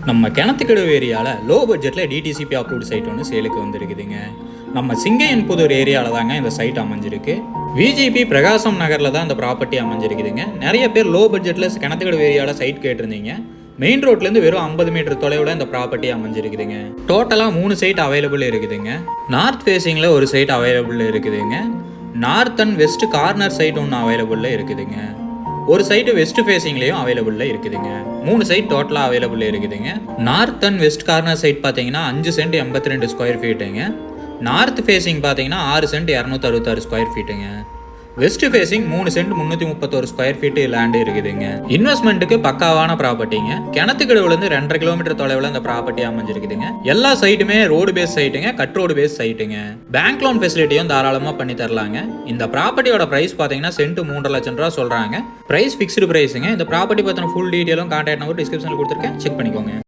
நம்ம கிணத்துக்கடவு ஏரியாவில் லோ பட்ஜெட்டில் டிடிசிபி அப்ரூவ்ட் சைட் ஒன்று சேலுக்கு வந்துருக்குதுங்க. நம்ம சிங்கையன்புதூர் ஏரியாவில் தாங்க இந்த சைட் அமைஞ்சிருக்கு. விஜிபி பிரகாசம் நகரில் தான் இந்த ப்ராப்பர்ட்டி அமைஞ்சிருக்குதுங்க. நிறைய பேர் லோ பட்ஜெட்டில் கிணத்துக்கடவு ஏரியாவில் சைட் கேட்டிருந்தீங்க. மெயின் ரோட்லேருந்து வெறும் 50 மீட்டர் தொலைவில் இந்த ப்ராப்பர்ட்டி அமைஞ்சிருக்குதுங்க. டோட்டலாக 3 சைட் அவைலபிள் இருக்குதுங்க. நார்த் ஃபேஸிங்கில் ஒரு சைட் அவைலபிள் இருக்குதுங்க. North and west corner site ஒன்று அவைலபிளில் இருக்குதுங்க. ஒரு சைடு வெஸ்ட் ஃபேஸிங்லேயும் அவைலபிளில் இருக்குதுங்க. 3 சைட் டோட்டலாக அவைலபிள் இருக்குதுங்க. North and west corner site பார்த்தீங்கன்னா 5 சென்ட் 82 ஸ்கொயர் ஃபீட்டுங்க. நார்த் ஃபேஸிங் பார்த்தீங்கன்னா 6 சென்ட் 266 ஸ்கொயர் ஃபீட்டுங்க. West facing 3 cent 331 square feet land இருக்குதுங்க. இன்வெஸ்ட்மெண்ட்டுக்கு பக்காவான ப்ராப்பர்ட்டிங்க. கிணத்துக்கடவுலேருந்து 2.5 கிலோமீட்டர் தொலைவில் இந்த ப்ராப்பர்ட்டி அமைஞ்சிருக்குதுங்க. எல்லா சைட்டுமே ரோடு பேஸ் சைட்டுங்க, கட் ரோடு பேஸ் சைட்டுங்க. பேங்க் லோன் ஃபெசிலிட்டியும் தாராளமாக பண்ணி தரலாங்க. இந்த ப்ராப்பர்ட்டியோட ப்ரைஸ் பார்த்தீங்கன்னா சென்ட் 3.5 லட்சம் ரூபா சொல்கிறாங்க. ப்ரைஸ் ஃபிக்ஸ்டு ப்ரைஸுங்க. இந்த ப்ராப்பர்ட்டி பற்றின ஃபுல் டீட்டெயிலும் கான்டாக்ட் நம்பர் டிஸ்கிரிப்ஷனில் கொடுத்துருக்கேன், செக் பண்ணிக்கோங்க.